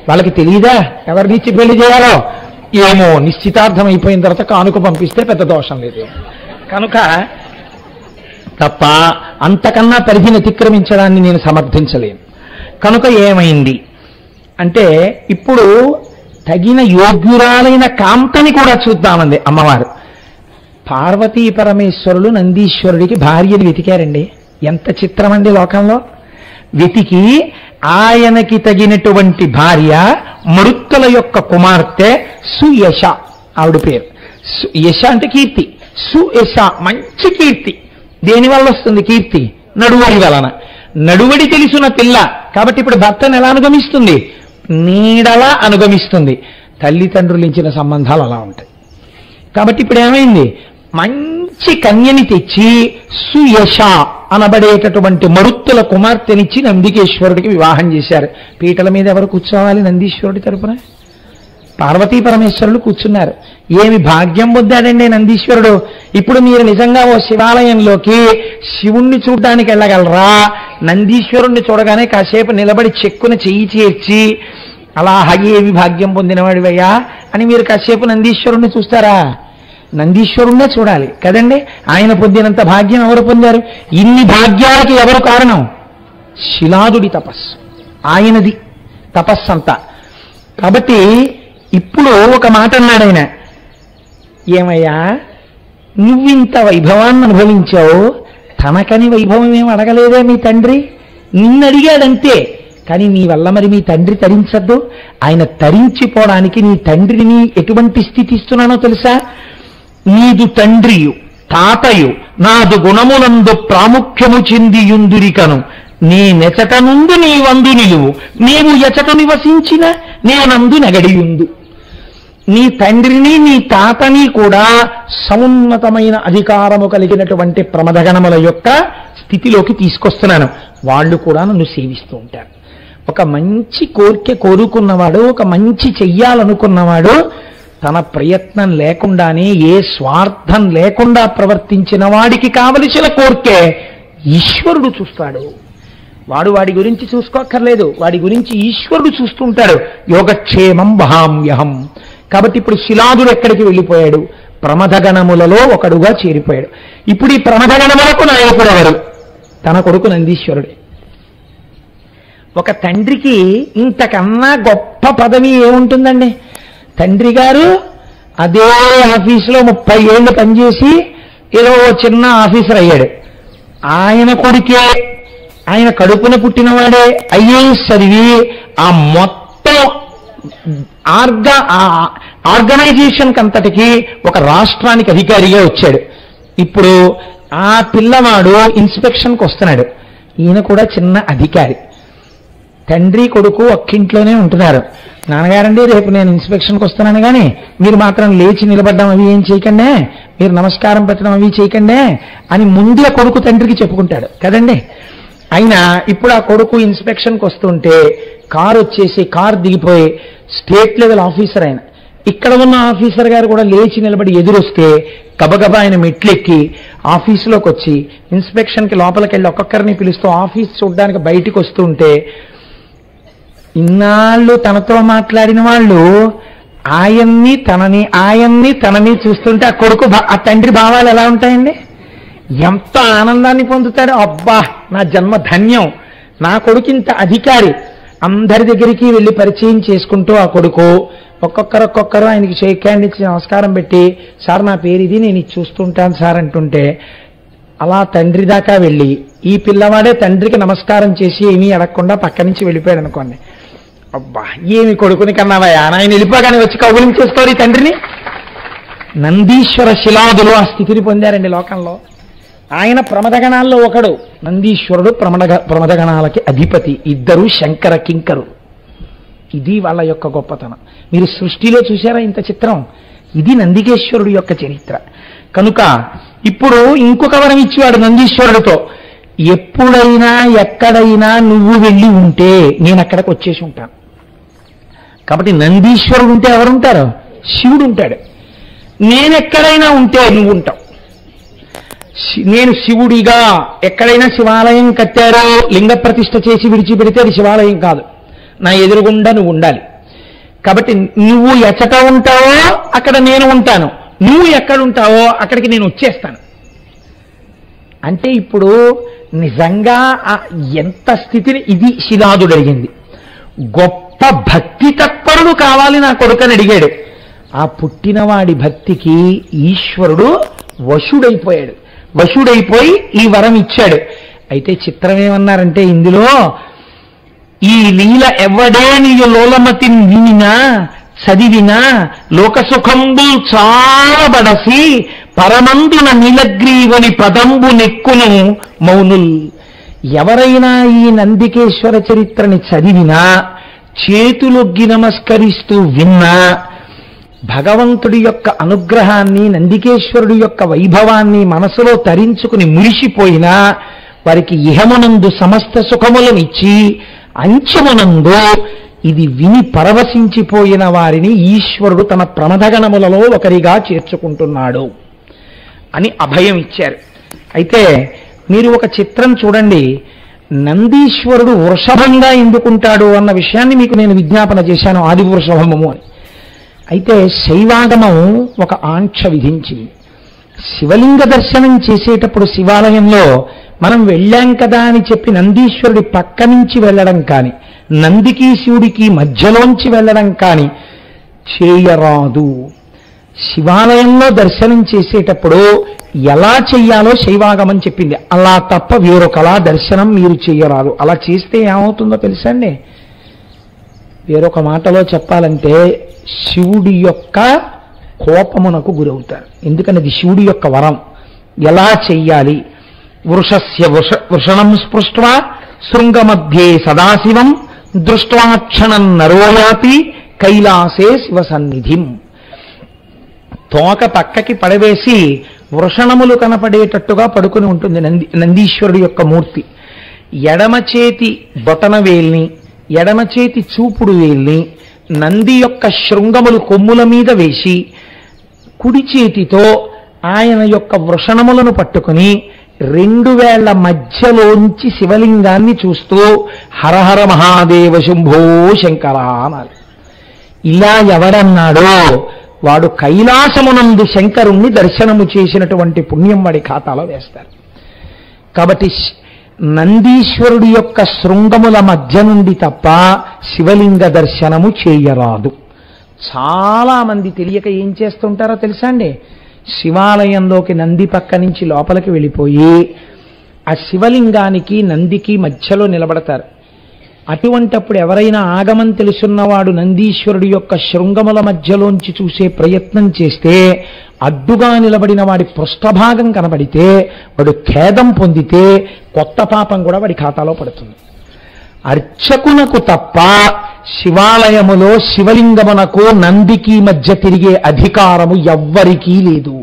వాళ్ళకి తెలియదా ఎవరినిచ్చి పెళ్లి చేయాలో? ఏమో, నిశ్చితార్థం అయిపోయిన తర్వాత కానుక పంపిస్తే పెద్ద దోషం లేదు కనుక తప్ప అంతకన్నా పరిధిని అతిక్రమించడాన్ని నేను సమర్థించలేను. కనుక ఏమైంది అంటే, ఇప్పుడు తగిన యోగ్యురాలైన కాంతని కూడా చూద్దామంది అమ్మవారు. పార్వతీ పరమేశ్వరులు నందీశ్వరుడికి భార్యలు వెతికారండి. ఎంత చిత్రం అండి లోకంలో. వెతికి ఆయనకి తగినటువంటి భార్య మరుత్తుల యొక్క కుమార్తె సుయశ, ఆవిడ పేరు. యశ అంటే కీర్తి, సుయశ మంచి కీర్తి. దేనివల్ల వస్తుంది కీర్తి? నడువడి వలన. నడువడి తెలిసిన పిల్ల కాబట్టి ఇప్పుడు భర్తను ఎలా అనుగమిస్తుంది? నీడలా అనుగమిస్తుంది. తల్లిదండ్రులు ఇచ్చిన సంబంధాలు అలా ఉంటాయి. కాబట్టి ఇప్పుడు ఏమైంది? మంచి కన్యని తెచ్చి సుయశ అనబడేటటువంటి మరుత్తుల కుమార్తెనిచ్చి నందికేశ్వరుడికి వివాహం చేశారు. పీటల మీద ఎవరు కూర్చోవాలి నందీశ్వరుడి తరపున? పార్వతీ పరమేశ్వరులు కూర్చున్నారు. ఏమి భాగ్యం పొందాడండి నందీశ్వరుడు. ఇప్పుడు మీరు నిజంగా ఓ శివాలయంలోకి శివుణ్ణి చూడ్డానికి వెళ్ళగలరా? నందీశ్వరుణ్ణి చూడగానే కాసేపు నిలబడి చెక్కున చెయ్యి చేర్చి అలా ఏమి భాగ్యం పొందినవాడివయ్యా అని మీరు కాసేపు నందీశ్వరుణ్ణి చూస్తారా? నందీశ్వరుణ్ణే చూడాలి కదండి. ఆయన పొందినంత భాగ్యం ఎవరు పొందారు? ఇన్ని భాగ్యాలకి ఎవరు కారణం? శిలాదుడి తపస్సు, ఆయనది తపస్సంతా. కాబట్టి ఇప్పుడు ఒక మాట అన్నాడు ఆయన, ఏమయ్యా నువ్వింత వైభవాన్ని అనుభవించావు, తనకని వైభవం ఏం అడగలేదే మీ తండ్రి? నిన్ను అడిగాడంతే, కానీ నీ వల్ల మరి మీ తండ్రి తరించద్దు. ఆయన తరించిపోవడానికి నీ తండ్రిని ఎటువంటి స్థితి ఇస్తున్నానో తెలుసా? నీదు తండ్రియు తాతయు నాదు గుణములందు ప్రాముఖ్యము చెందియుందురికను నేనెచట నుండు నీ వందు నిలువు, నీవు ఎచట నివసించిన నేనందు నగడియుందు. నీ తండ్రిని నీ తాతని కూడా సమున్నతమైన అధికారము కలిగినటువంటి ప్రమదగణముల యొక్క స్థితిలోకి తీసుకొస్తున్నాను. వాళ్ళు కూడా నన్ను సేవిస్తూ ఉంటారు. ఒక మంచి కోరిక కోరుకున్నవాడు, ఒక మంచి చెయ్యాలనుకున్నవాడు తన ప్రయత్నం లేకుండానే ఏ స్వార్థం లేకుండా ప్రవర్తించిన వాడికి కావలసిన కోరికే ఈశ్వరుడు చూస్తాడు. వాడి గురించి చూసుకోక్కర్లేదు, వాడి గురించి ఈశ్వరుడు చూస్తుంటాడు. యోగక్షేమం వహామ్యహం. కాబట్టి ఇప్పుడు శిలాదుడు ఎక్కడికి వెళ్ళిపోయాడు? ప్రమదగణములలో ఒకడుగా చేరిపోయాడు. ఇప్పుడు ఈ ప్రమదగణములకు నాయకుడు ఎవరు? తన కొడుకు నందీశ్వరుడే. ఒక తండ్రికి ఇంతకన్నా గొప్ప పదవి ఏముంటుందండి? తండ్రి గారు అదే ఆఫీసులో 30 ఏళ్ళు పనిచేసి ఏదో చిన్న ఆఫీసర్ అయ్యాడు. ఆయన కొడుకే, ఆయన కడుపున పుట్టినవాడే ఐఏఎస్ చదివి ఆ మొత్తం ఆర్గనైజేషన్ అంతటికి ఒక రాష్ట్రానికి అధికారిగా వచ్చాడు. ఇప్పుడు ఆ పిల్లవాడు ఇన్స్పెక్షన్కి వస్తున్నాడు. ఈయన కూడా చిన్న అధికారి. తండ్రి కొడుకు ఒక్కింట్లోనే ఉంటున్నారు. నాన్నగారండి రేపు నేను ఇన్స్పెక్షన్కి వస్తున్నాను, కానీ మీరు మాత్రం లేచి నిలబడ్డం అవి ఏం చేయకండి, మీరు నమస్కారం పెట్టడం అవి చేయకండి అని ముందుగా కొడుకు తండ్రికి చెప్పుకుంటాడు కదండి. అయినా ఇప్పుడు ఆ కొడుకు ఇన్స్పెక్షన్కి వస్తుంటే కారు వచ్చేసి కారు దిగిపోయి స్టేట్ లెవెల్ ఆఫీసర్ ఆయన, ఇక్కడ ఉన్న ఆఫీసర్ గారు కూడా లేచి నిలబడి ఎదురొస్తే గబగబా ఆయన మెట్లెక్కి ఆఫీసులోకి వచ్చి ఇన్స్పెక్షన్కి లోపలికి వెళ్ళి ఒక్కొక్కరిని పిలుస్తూ ఆఫీస్ చూడడానికి బయటికి వస్తుంటే ఇన్నాళ్ళు తనతో మాట్లాడిన వాళ్ళు ఆయన్ని తనని చూస్తుంటే ఆ కొడుకు ఆ తండ్రి భావాలు ఎలా ఉంటాయండి? ఎంత ఆనందాన్ని పొందుతాడు. అబ్బా నా జన్మ ధన్యం, నా కొడుకు ఇంత అధికారి. అందరి దగ్గరికి వెళ్ళి పరిచయం చేసుకుంటూ ఆ కొడుకు ఒక్కొక్కరు ఆయనకి షేక్ హ్యాండ్ ఇచ్చి నమస్కారం పెట్టి, సార్ నా పేరు ఇది, నేను ఇది చూస్తుంటాను సార్ అంటుంటే అలా తండ్రి దాకా వెళ్ళి ఈ పిల్లవాడే తండ్రికి నమస్కారం చేసి ఏమీ అడగకుండా పక్క నుంచి వెళ్ళిపోయాడు అనుకోండి. అబ్బా ఏమి కొడుకుని కన్నావయ్యా, ఆయన వెళ్ళిపోగానే వచ్చి కౌగులించేస్తారు ఈ తండ్రిని. నందీశ్వర శిలాదులు ఆ స్థితిని పొందారండి లోకంలో. ఆయన ప్రమదగణాల్లో ఒకడు, నందీశ్వరుడు ప్రమదగణాలకి అధిపతి. ఇద్దరు శంకర కింకరు. ఇది వాళ్ళ యొక్క గొప్పతనం. మీరు సృష్టిలో చూసారా ఇంత చిత్రం? ఇది నందికేశ్వరుడు యొక్క చరిత్ర. కనుక ఇప్పుడు ఇంకొక వరం ఇచ్చేవాడు నందీశ్వరుడితో, ఎప్పుడైనా ఎక్కడైనా నువ్వు వెళ్ళి ఉంటే నేను అక్కడికి వచ్చేసి ఉంటాను. కాబట్టి నందీశ్వరుడు ఉంటే ఎవరుంటారు? శివుడు ఉంటాడు. నేను ఎక్కడైనా ఉంటే నువ్వు ఉంటావు. నేను శివుడిగా ఎక్కడైనా శివాలయం కట్టారో లింగ ప్రతిష్ఠ చేసి విడిచిపెడితే అది శివాలయం కాదు, నా ఎదురుగుండా నువ్వు ఉండాలి. కాబట్టి నువ్వు ఎచ్చట ఉంటావో అక్కడ నేను ఉంటాను, నువ్వు ఎక్కడుంటావో అక్కడికి నేను వచ్చేస్తాను. అంటే ఇప్పుడు నిజంగా ఎంత స్థితిని ఇది శిలాదుడు అడిగింది. గొప్ప భక్తి తత్పరుడు కావాలి నా కొడుకని అడిగాడు. ఆ పుట్టినవాడి భక్తికి ఈశ్వరుడు వశుడైపోయాడు. వశుడైపోయి ఈ వరం ఇచ్చాడు. అయితే చిత్రం ఏమన్నారంటే ఇందులో, ఈ లీల ఎవడే నీయు లోలమతి వినినా చదివినా లోకసుఖంబు చాలబడసి పరమందున నీలగ్రీవని పదంబు నెక్కును మౌనుల్. ఎవరైనా ఈ నందికేశ్వర చరిత్రని చదివినా, చేతులొగ్గి నమస్కరిస్తూ విన్నా, భగవంతుడి యొక్క అనుగ్రహాన్ని, నందికేశ్వరుడి యొక్క వైభవాన్ని మనసులో తరించుకుని మురిసిపోయినా వారికి ఇహమునందు సమస్త సుఖములనిచ్చి అంచమునందు ఇది విని పరవశించిపోయిన వారిని ఈశ్వరుడు తన ప్రమదగణములలో ఒకరిగా చేర్చుకుంటున్నాడు అని అభయం ఇచ్చారు. అయితే మీరు ఒక చిత్రం చూడండి. నందీశ్వరుడు వృషభంగా ఎందుకుంటాడు అన్న విషయాన్ని మీకు నేను విజ్ఞాపన చేశాను, ఆది వృషభము అని. అయితే శైవాగమం ఒక ఆంక్ష విధించింది. శివలింగ దర్శనం చేసేటప్పుడు శివాలయంలో మనం వెళ్ళాం కదా అని చెప్పి నందీశ్వరుడి పక్క నుంచి వెళ్ళడం కానీ, నందికి శివుడికి మధ్యలోంచి వెళ్ళడం కానీ చేయరాదు. శివాలయంలో దర్శనం చేసేటప్పుడు ఎలా చెయ్యాలో శైవాగమం చెప్పింది. అలా తప్ప వేరొకలా దర్శనం మీరు చెయ్యరాదు. అలా చేస్తే ఏమవుతుందో తెలుసండి? వేరొక మాటలో చెప్పాలంటే శివుడి యొక్క కోపమునకు గురవుతారు. ఎందుకని అది శివుడి యొక్క వరం. ఎలా చెయ్యాలి? వృషస్య వృషణం స్పృష్ట్వా శృంగమధ్యే సదాశివం దృష్ట్వాక్షణం నరోయాతి కైలాసే శివ సన్నిధిం. తోక పక్కకి పడవేసి వృషణములు కనపడేటట్టుగా పడుకుని ఉంటుంది నందీశ్వరుడు యొక్క మూర్తి. ఎడమ చేతి బొటన వేల్ని, ఎడమ చేతి చూపుడు వేల్ని నంది యొక్క శృంగములు కొమ్ముల మీద వేసి, కుడి చేతితో ఆయన యొక్క వృషణములను పట్టుకుని 2 వేళ్ల మధ్యలోంచి శివలింగాన్ని చూస్తూ హరహర మహాదేవ శంభో శంకర అనాలి. ఇలా ఎవడన్నాడో వాడు కైలాసమునందు శంకరుణ్ణి దర్శనము చేసినటువంటి పుణ్యం వాడి ఖాతాలో వేస్తారు. కాబట్టి నందీశ్వరుడి యొక్క శృంగముల మధ్య నుండి తప్ప శివలింగ దర్శనము చేయరాదు. చాలా మంది తెలియక ఏం చేస్తుంటారో తెలుసా అండి? శివాలయంలోకి నంది పక్క నుంచి లోపలికి వెళ్ళిపోయి ఆ శివలింగానికి నందికి మధ్యలో నిలబడతారు. అటువంటప్పుడు ఎవరైనా ఆగమం తెలుసున్నవాడు నందీశ్వరుడి యొక్క శృంగముల మధ్యలోంచి చూసే ప్రయత్నం చేస్తే, అడ్డుగా నిలబడిన వాడి పృష్ఠభాగం కనబడితే వాడు ఖేదం పొందితే కొత్త పాపం కూడా వాడి ఖాతాలో పడుతుంది. అర్చకునకు తప్ప శివాలయములో శివలింగమునకు నందికి మధ్య తిరిగే అధికారము ఎవ్వరికీ లేదు.